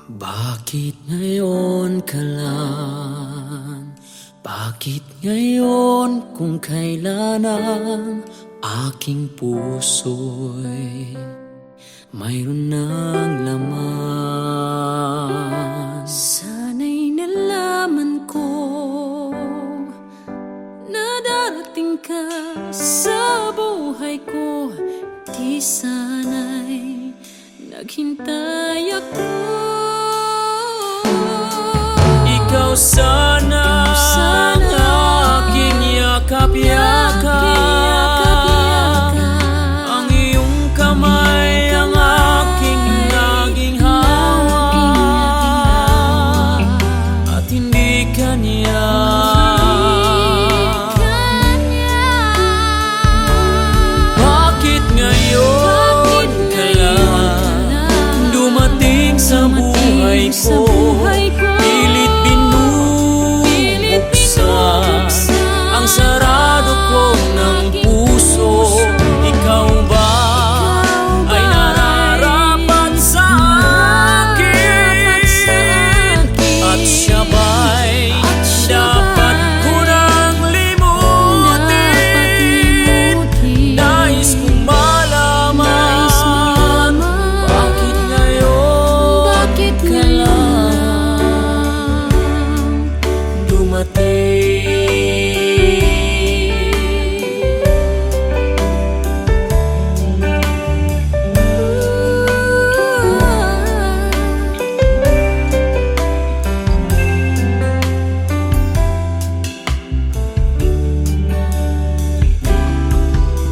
Bakit ngayon ka lang? Bakit ngayon kung kailan ang aking puso'y mayroon ng laman? Sana'y nalaman ko na darating ka sa buhay ko. Di sana'y naghintay ako. Ikaw sana ang aking yakap-yakap. Ang iyong kamay ang aking naging hawak. At hindi kanya bakit ngayon ka lang dumating sa buhay ko? Pilit binubuksan ang sarado ko ng puso. Ikaw ba ay nararapat sa akin? At siya ba'y dapat ko nang limutin? Nais kong malaman bakit ngayon ka lang dumating.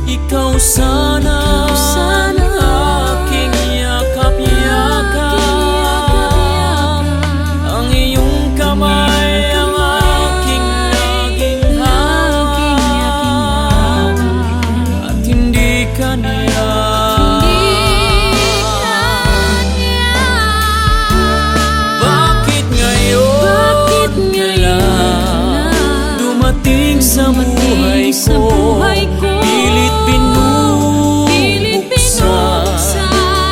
Ikaw sana ang aking yakap-yakap. Ang iyong kamay ang aking naging hawak. At hindi kanya bakit ngayon ka lang dumating sa buhay ko? Pilit binubuksan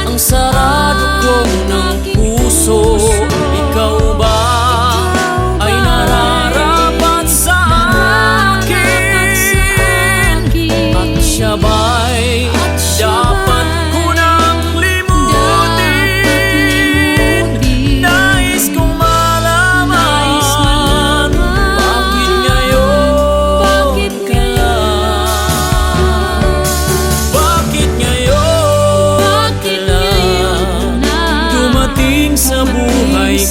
ang sarado ko ng puso. Ikaw ba ay nararapat sa akin? At siya ba'y dapat ko nang limutin? Nais kong malaman bakit ngayon ka lang? Bakit ngayon ka lang dumating sa buhay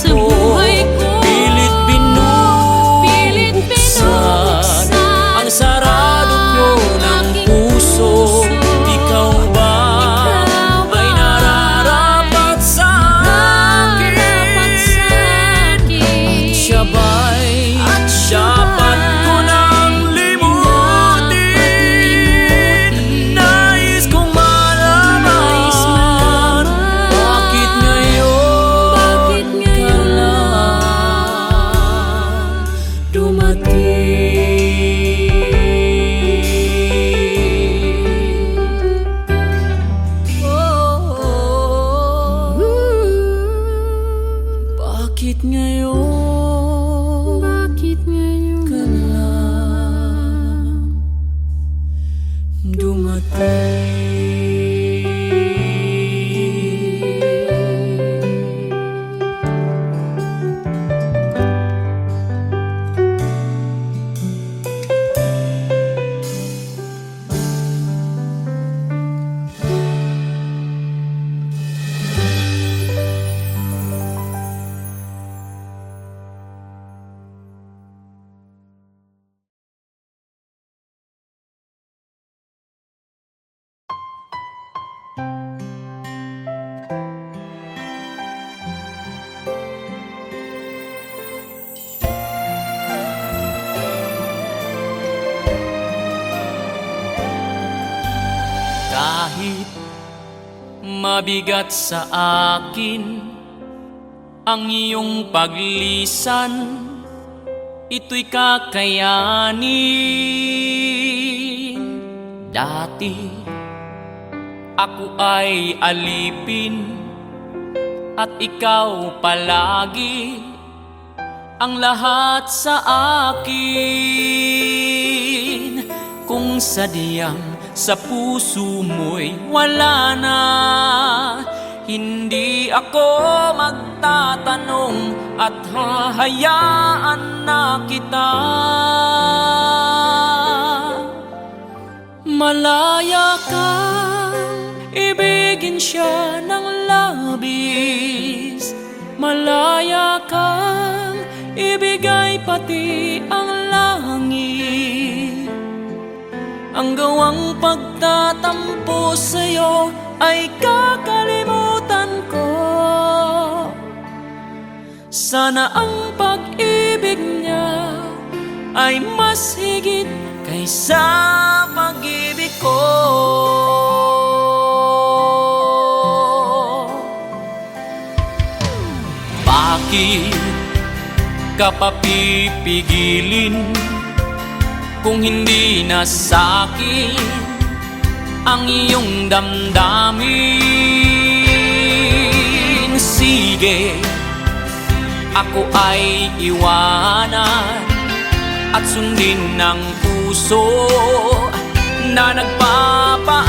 ko? Pilit binubuksan ang sarado ko ng puso. Ikaw ba ay nararapat sa akin? At siya ba'y dapat ko nang limutin? Nais kong malaman bakit ngayon ka lang dumating. Bakit ngayon ka lang dumating? Kahit mabigat sa akin ang iyong paglisan, ito'y kakayanin. Dati ako ay alipin at ikaw palagi ang lahat sa akin. Kung sadyang sa puso mo'y wala na, hindi ako magtatanong at hahayaan na kita. Malaya kang ibigin siya ng labis, malaya kang ibigay pati ang langit. Ang gawang pagtatampo sa'yo ay kakalimutan ko. Sana ang pag-ibig niya ay mas higit kaysa pag-ibig ko. Bakit ka papipigilin kung hindi na sa'kin ang iyong damdamin? Sige, ako ay iwanan at sundin ng puso na nagpapaalam.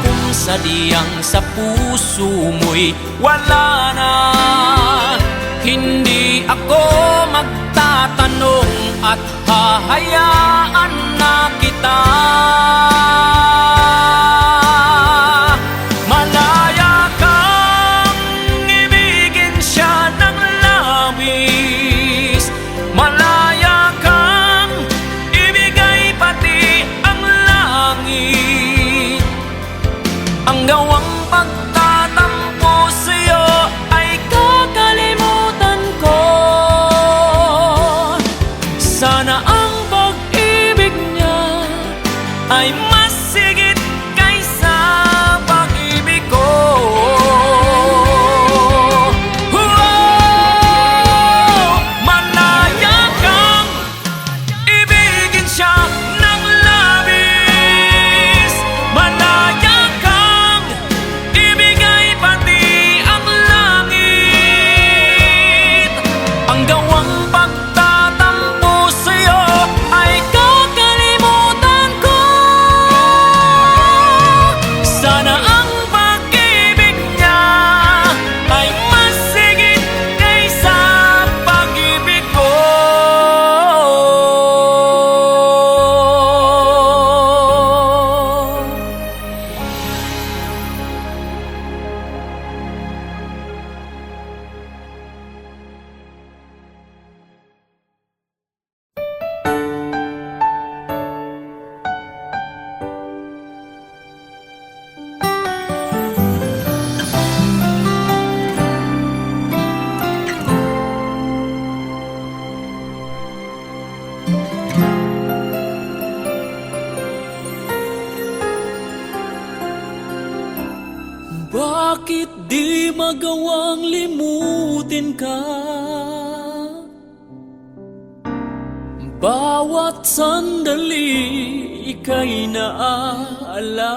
Kung sadyang sa puso mo'y wala na, hindi ako magtatanong at hahayaan na kita. Malaya kang ibigin siya ng labis, malaya kang ibigay pati ang langit. Ang gawang pagtatampo sa'yo ay kakalimutan ko. Sana ang pag-ibig niya ay mas higit kaysa pag-ibig ko. Malaya kang ibigin siya ng labis, malaya kang ibigay pati ang langit. Ang gawang pagtatampo sa'yo ay kakalimutan ko. Sana ang pag-ibig niya ay mas higit kaysa pag-ibig ko. Bakit di magawang limutin ka? Bawat sandali ika'y naaalala.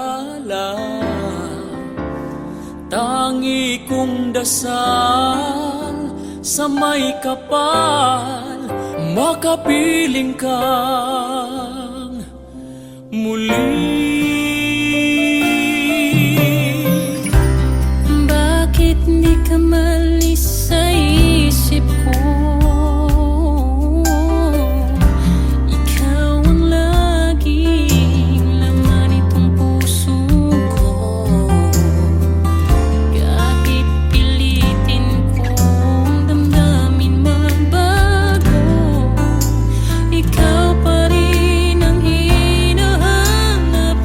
Tangi kong dasal sa may kapal, makapiling kang muli. Bakit di ka malis sa isip ko? Ikaw ang laging laman itong puso ko. Kahit pilitin kong damdamin magbago, ikaw pa rin ang hinahanap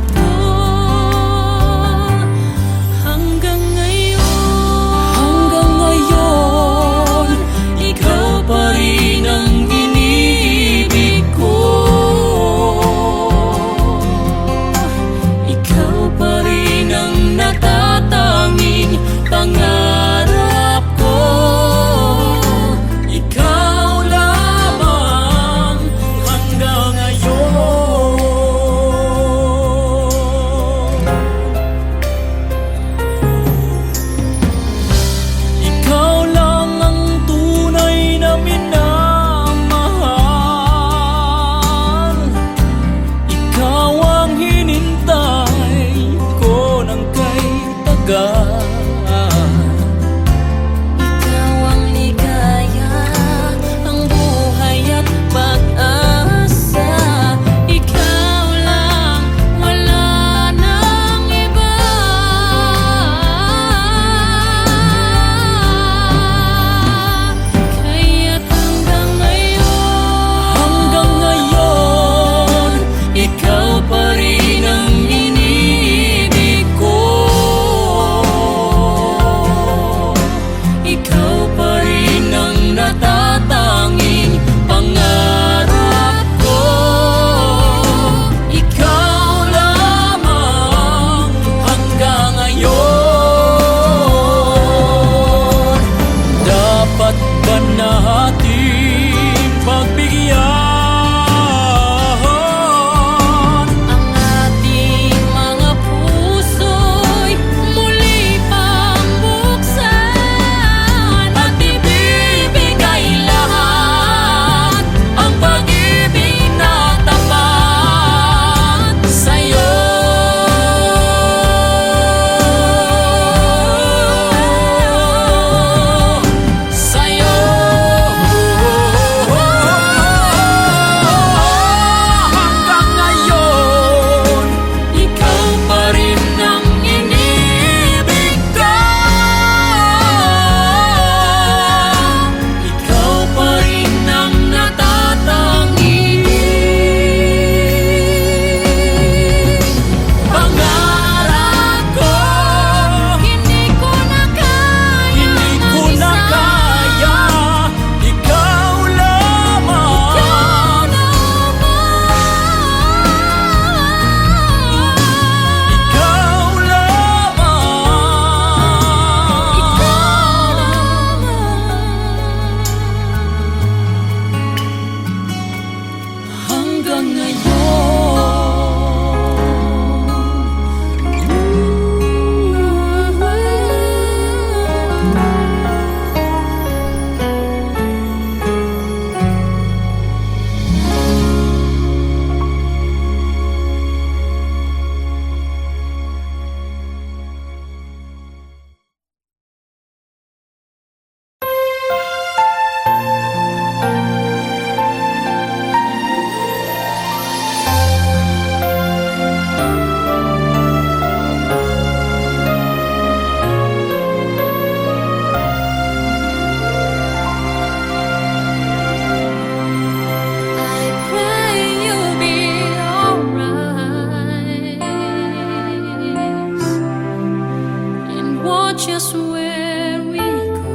watch us where we go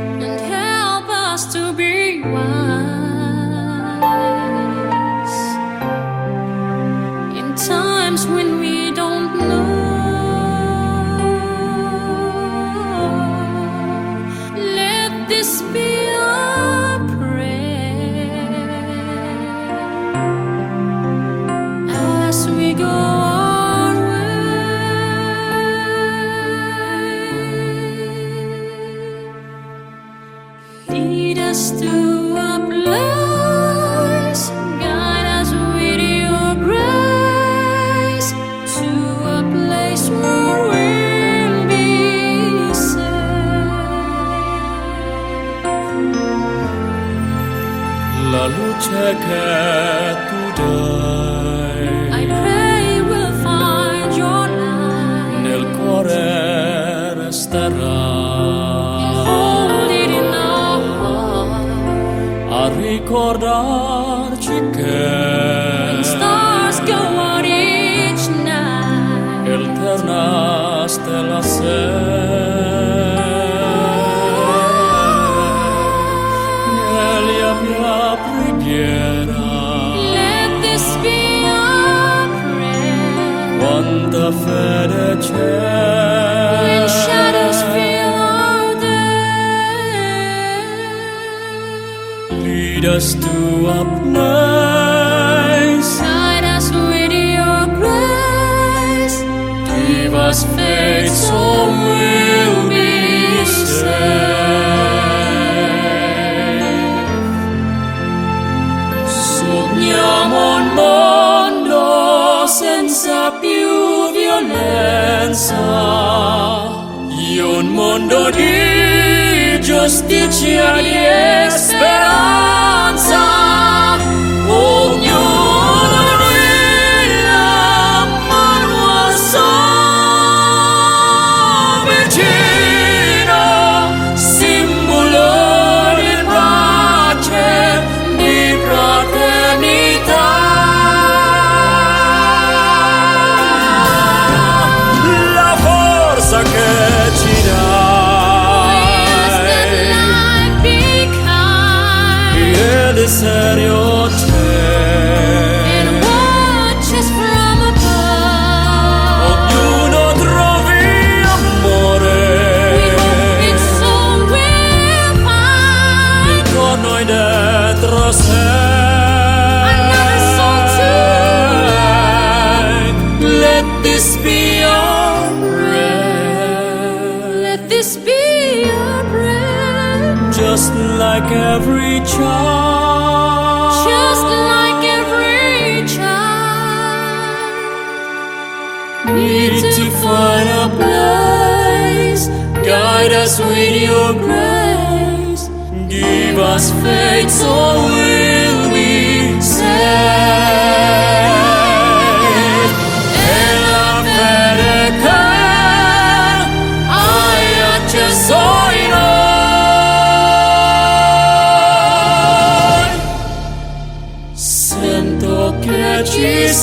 and help us to be wise in times when we don't know. Let this be our prayer as we go our way. Lead us to a place, guide us with your grace, to a place where we'll be safe. Lalu cekak tudai I pray we'll find your light, nel cuore resterà. hold it in our heart. A ricordarci che Stars go out each night. eterna stella sei nella mia preghiera. Let this be our prayer. Quanta fede When c'è shadows fill our day, lead us to a place, guide us with your grace. give us faith so we'll be safe. Sogniamo un mondo senza più violenza, un mondo di giustizia, di speranza. Ognuno nella mano al suo vicino, simbolo di pace, di fraternità. La forza che ci Yes, that dai, light be kind il serio and watch us from above. ognuno trovi amore We hope it's all we'll find. con noi dentro sé. Another soul to Let this be your prayer, let this be your prayer. just like every child, Just like every child, need to find a place, guide us with your grace, give us faith so we'll be safe. E la fede che hai acceso in noi, sento che ci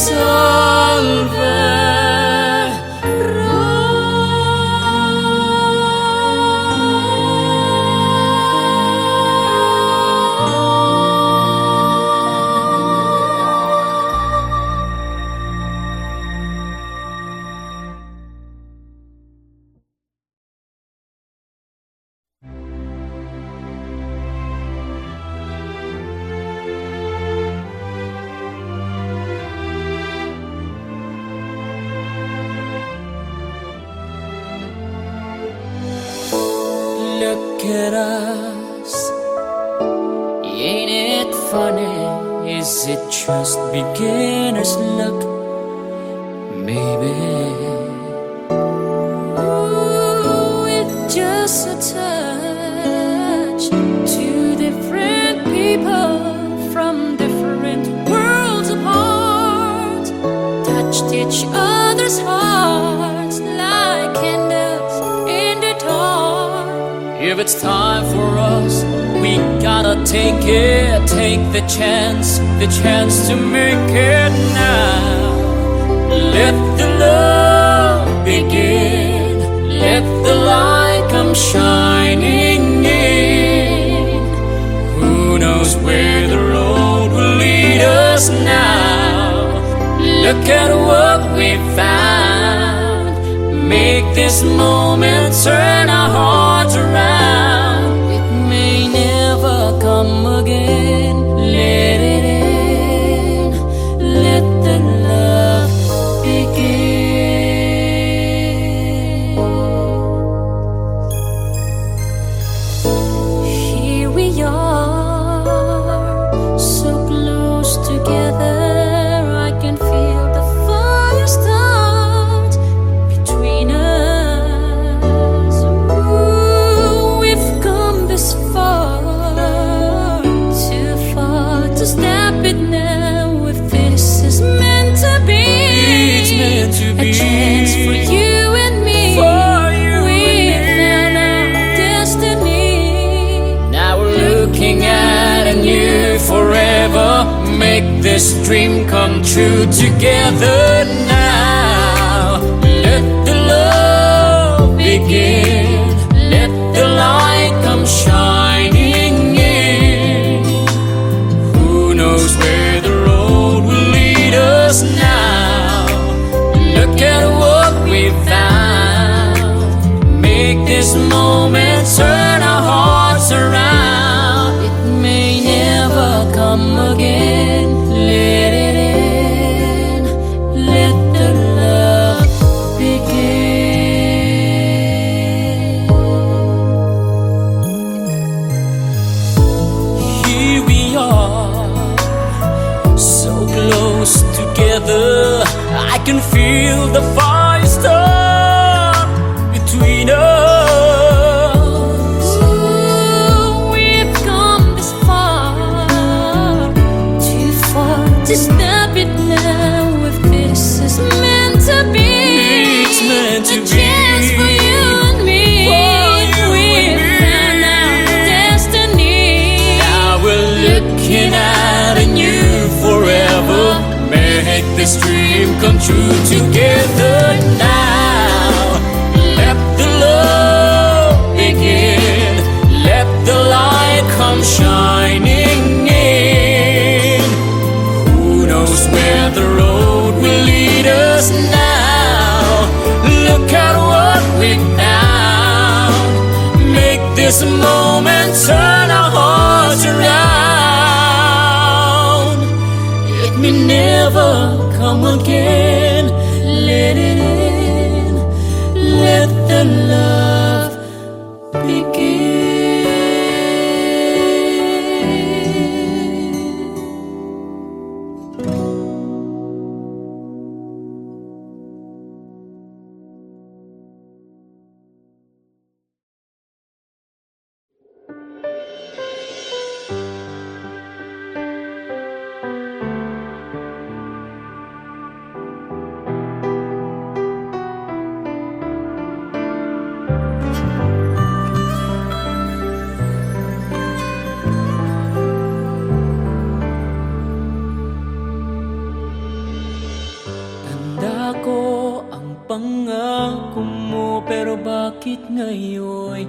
Look at us, ain't it funny? Is it just beginner's luck? Maybe. Ooh, with just a touch, two different people from different worlds apart touched each other's hearts like candles in the dark. If it's time for us, we gotta take it, take the chance to make it now. Let the love begin. Let the light come shining in. Who knows where the road will lead us now? Look at what we found. Make this moment turn our hearts around. It may never come again. Let it in. Let the love begin. Here we are, so close together. I can feel the fire start between us. Ooh, we've come this far, too far to stop it now. If this is meant to be, It's meant to be. a chance for you and me. For you We and me. found our destiny. Now we're looking at a new forever. Make this dream come true together now. Let the love begin. Let the light come shining in. Who knows where the road will lead us now? Look at what we found. Make this moment turn our hearts around. It may never come again. Let it in. Let the love begin. Here we are, so close together. I can feel the fire start between us. Ooh, we've come this far, too far to stop it now. If this is meant to be, It's meant to a chance be. for you and me. For you We've and me. found our destiny. Now we're looking at a new forever. Make this dream come true together now. Let the love begin. Let the light come shining in. Who knows where the road will lead us now? Look at what we found. Make this moment turn our hearts around. It may never come again. Let it in. Let the love begin. Tanda ko ang pangako mo, pero bakit ngayon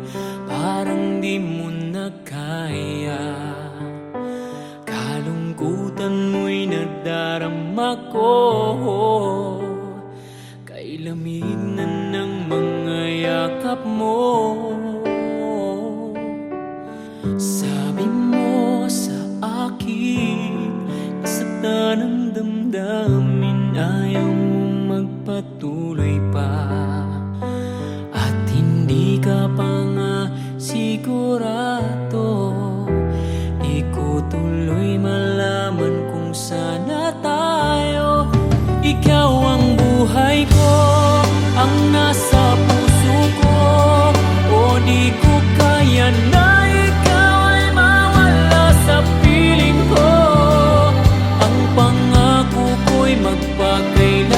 parang di mo na kaya? Kalungkutan mo'y nadarama ko, kay lamig na ng mga yakap mo. Sabi mo sa akin, nasaktan ang damdamin, ayaw mo magpatuloy pa. At hindi ka pa nga sigurado, di ko tuloy malaman kung sana tayo. Ikaw ang buhay ko, ang nasa puso ko, o di ko kaya na ikaw ay mawala sa piling ko. Ang pangako ko'y magpakailanman.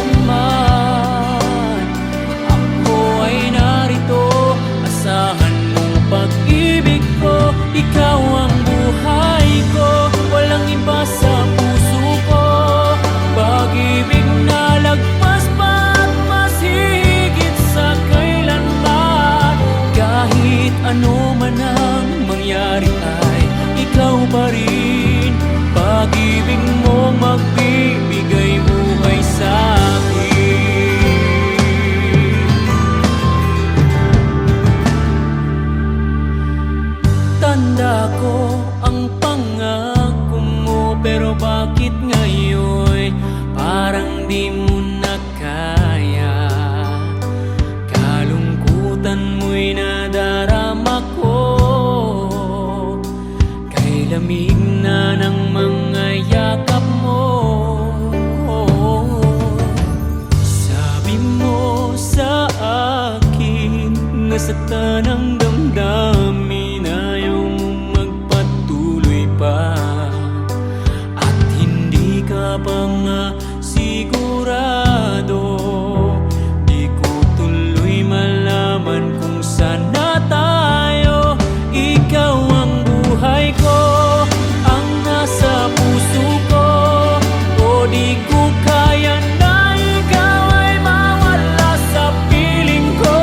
ka pa nga sigurado. Di ko tuloy malaman kung saan na tayo. Ikaw ang buhay ko, ang nasa puso ko. O di ko kaya na ikaw ay mawala sa piling ko.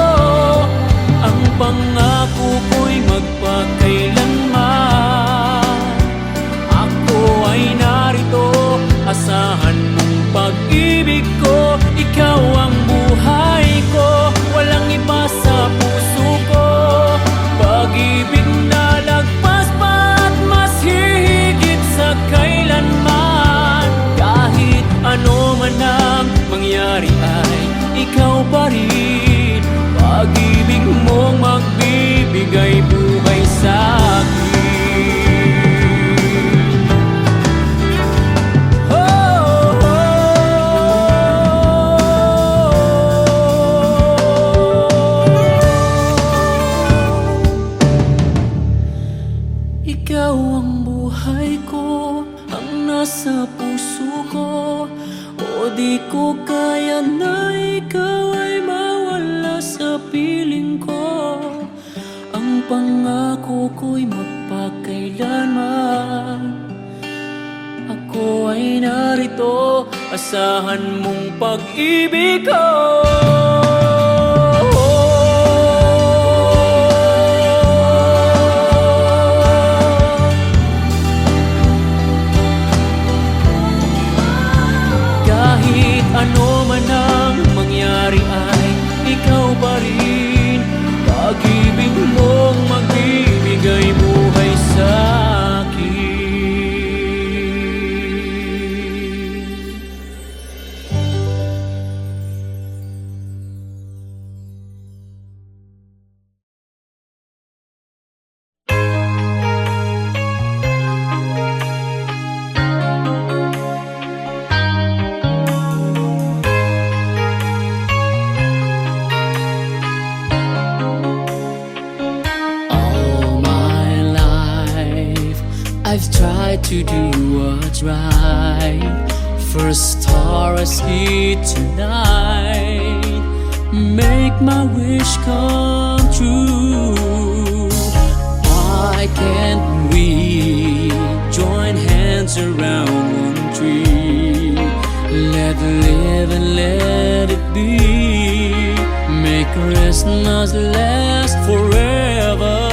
Ang pangako ko'y magpakailanman. Ako ay narito, asahan mong pag-ibig ko. Ikaw ang buhay ko, walang iba sa puso ko. Pag-ibig na lagpas pa at mas hihigit sa kailanman. Kahit ano man ang mangyari ay ikaw pa rin. Pag-ibig mong magbibigay buhay sa akin. Ikaw ang buhay ko, ang nasa puso ko. O di ko kaya na ikaw ay mawala sa piling ko. Ang pangako ko'y magpakailanman. Ako ay narito, asahan mong pag-ibig ko. Kahit ano man ang mangyari ay ikaw pa rin. Pag-ibig mong magbibigay buhay sa akin. I've tried to do what's right. First star I see tonight. Make my wish come true. Why can't we join hands around one tree? Let live and let it be. Make Christmas last forever.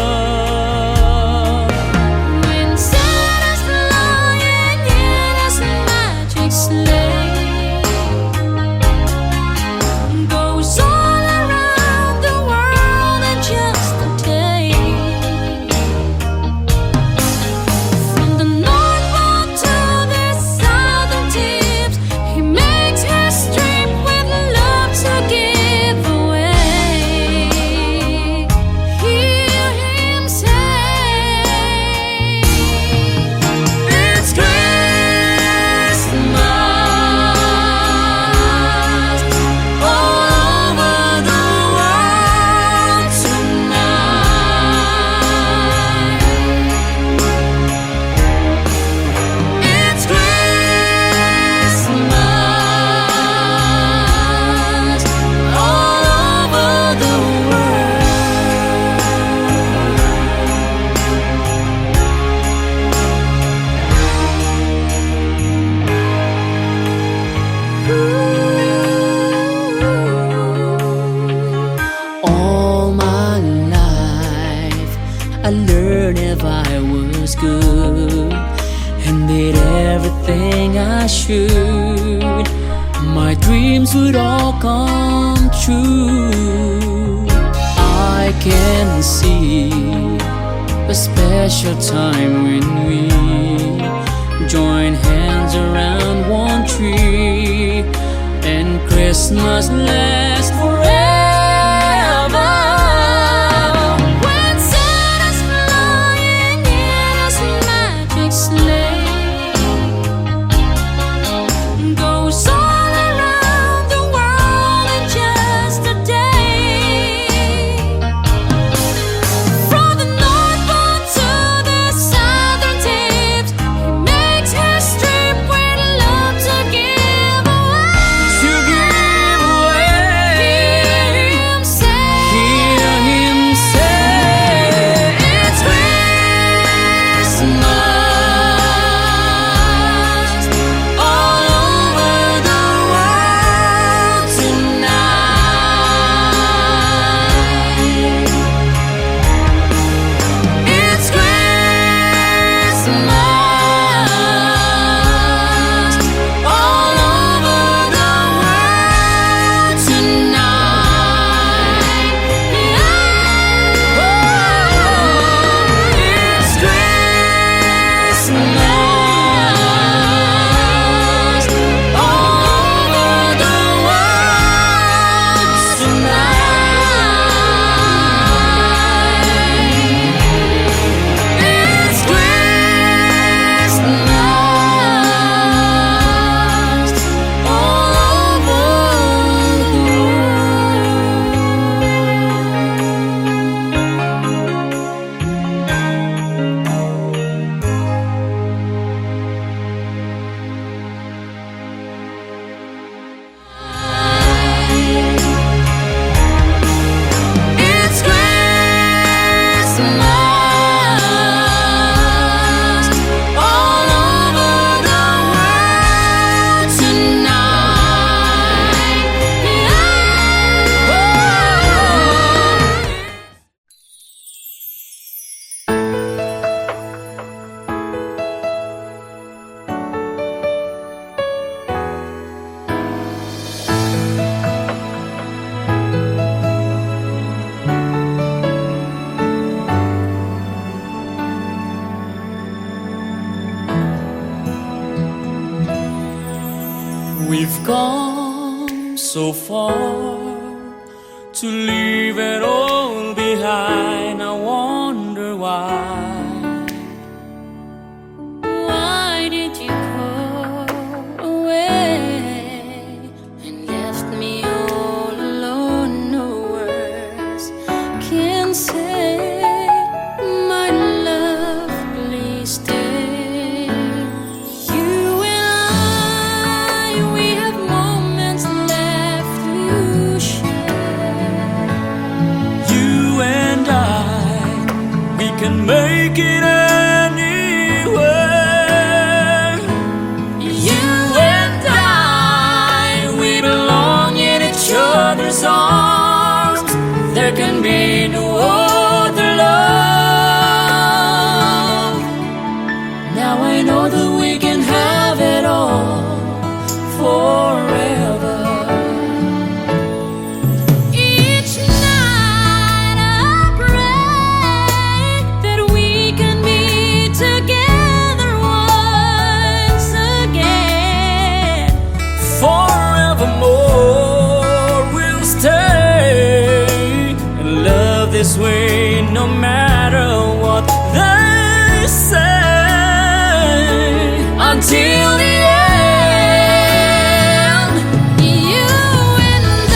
All my life I learned if I was good and did everything I should, my dreams would all come true. I can see a special time when we join hands around one tree and Christmas lasts forever. From the North Pole to the Southern Tips, he makes history with We've come so far to leave it all behind. I wonder why. Why did you go away and left me all alone? No words can say, my love, please stay. You and I, we have moments left to share. You and I, we can make it anywhere. You and I, we belong in each other's arms. There can be no other love. Now I know that we can have it all forever. Each night I pray that we can be together once again. Forevermore we'll stay and love this way, no matter what they say. Until the end, You and I,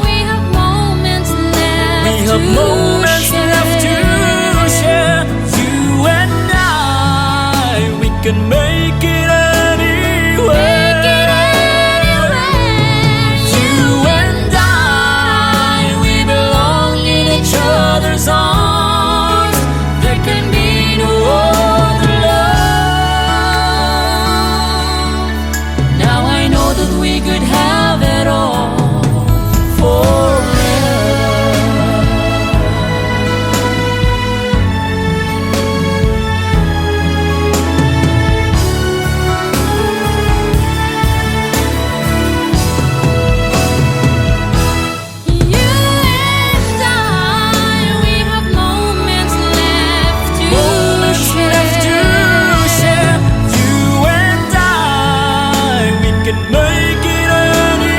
we have moments left we have moments left to share. You and I, we can make it anywhere. You and I, we belong in each other's arms. There can be no other love. Now I know that we could have it all forever. You and I, we have moments left to Moments left to share. You and I, we can make it anywhere.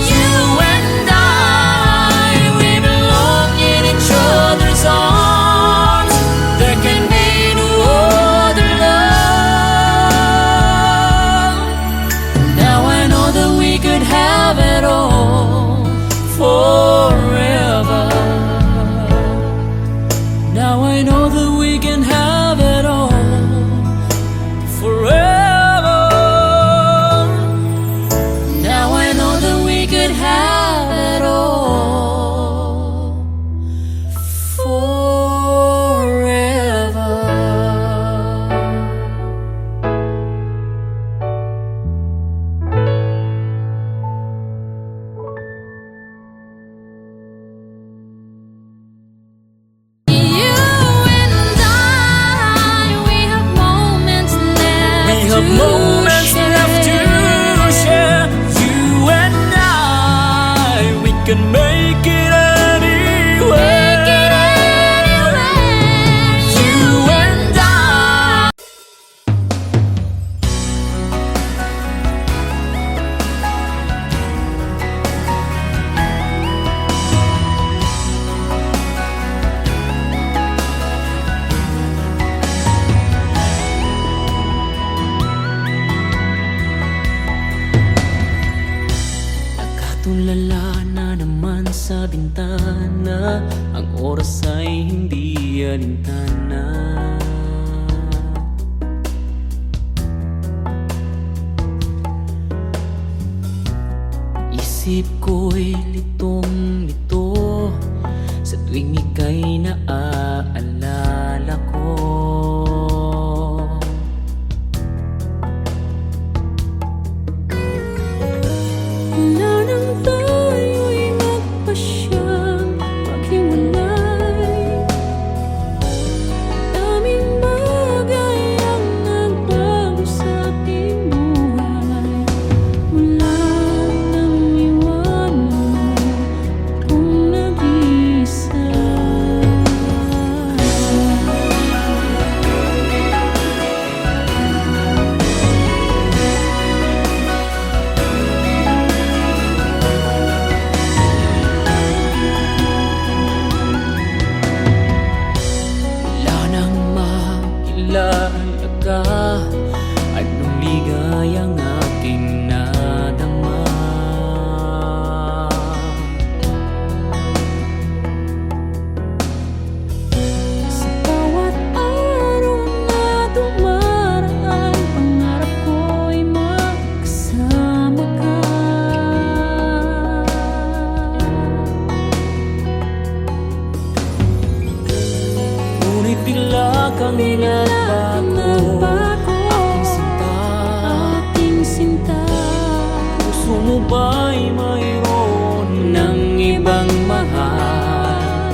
You and I, we belong in each other's arms. There can be no other love. Now I know that we could have it all forever. Now I know that we can have it all forever. Now I know that we could have it all forever. You and I, we have moments left We have moments left to share. You and I, we can make it anywhere. You and I. Nakatulala na naman sa bintana, ang oras ay hindi alintana. Isip ko'y litong-lito sa tuwing ika'y naaalala ko. Wala nang tayo'y magpasyang maghiwalay. Daming bagay ang nagbago sa ating buhay. Mula nang iwan mo kung nag-iisa. Anong ligayang aking nadama? Sa bawat araw na dumaraan, pangarap ko'y magkasama ka. Ngunit bigla kang nagbago, aking sinta. Aking sinta, Puso mo ba'y mayroon ng ibang mahal?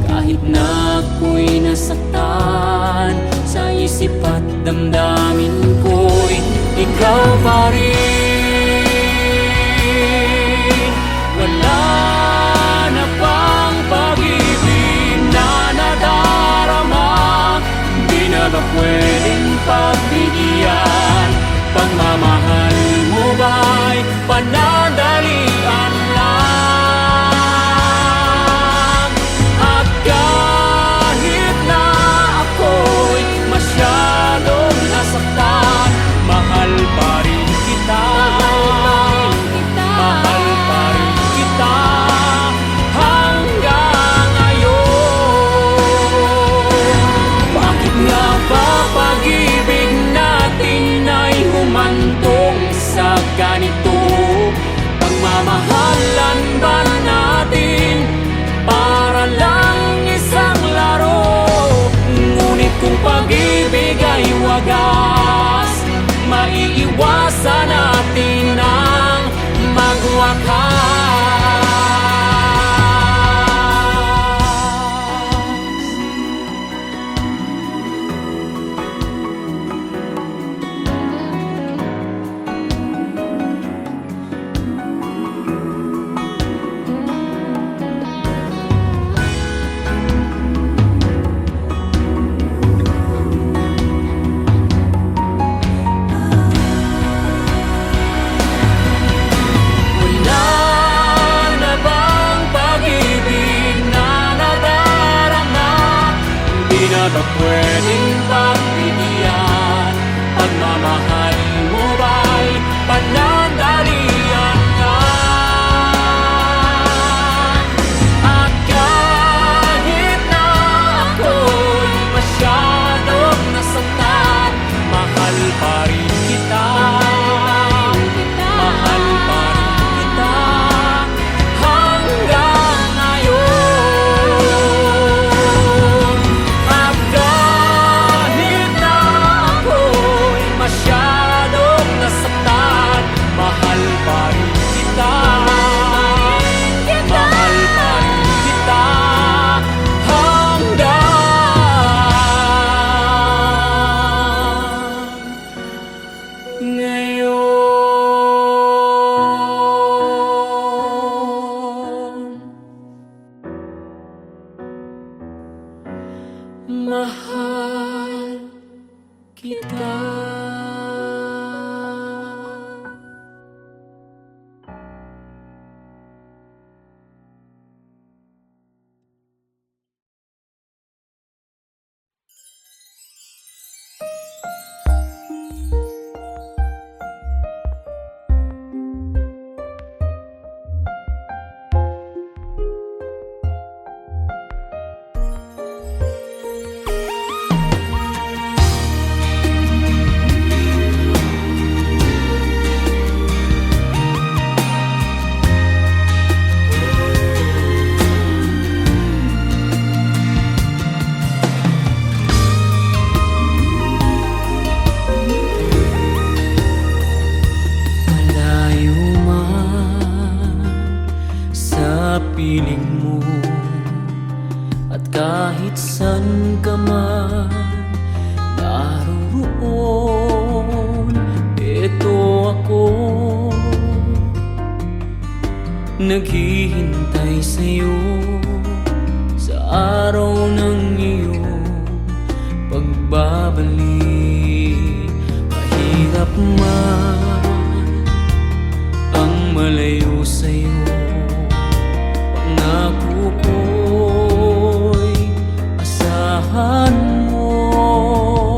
Kahit na ako'y nasaktan, sa isip at damdamin ko'y ikaw pa rin. Wala na bang pag-ibig na nadarama? Di na ba pwedeng pagbigyan? Pagmamahal mo ba'y panandalian lang? At kahit na ako'y masyadong nasaktan, mahal pa rin kita. Mahal pa rin kita hanggang ngayon. Bakit nga ba pag-ibig natin ay humantong sa ganito? Pagmamahalan ba natin para lang isang laro? Ngunit kung pag-ibig ay wagas, maiiwasan natin ang magwakas. Wala na bang pag-ibig na nadarama? Di na ba pwedeng pagbigyan? Pagmamahal mo ba'y panandalian lang? At kahit na ako'y masyadong nasaktan, mahal pa rin kita. Mahal pa rin kita hanggang ngayon. At kahit na ako'y masyadong nasaktan, mahal pa rin kita. Mahal pa rin kita hanggang ngayon. Mahal kita. Malayo man sa piling mo, at kahit san ka man naroon, eto ako, naghihintay sa'yo sa araw ng iyong pagbabalik. Mahirap man ang malayo sa'yo, pangako ko'y asahan mo.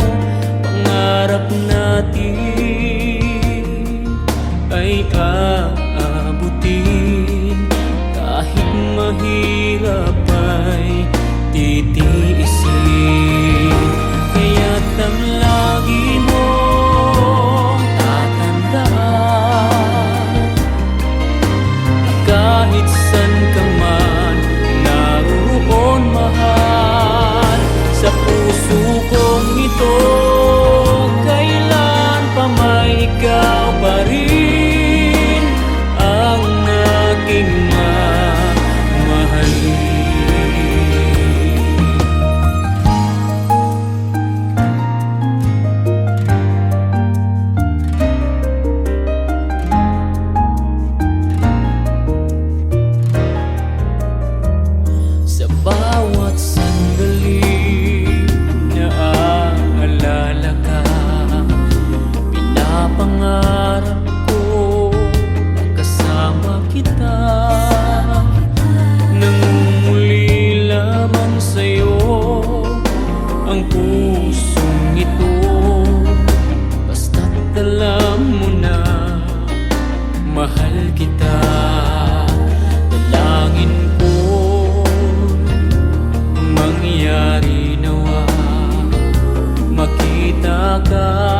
Pangarap natin ay aabutin. Kahit mahirap ay titiisin. Kaya't ang lagi mong tatandaan, kahit san ka man naroon, mahal, sa puso kong ito, kailan pa may ikaw pa rin ang aking mamahalin. Sa bawat sandali na aalala ka, pinapangarap ko na kasama kita. Nangunguli lamang sa'yo ang pusong ito, basta't alam mo na mahal kita. Dalangin ko mangyari nawa, makita ka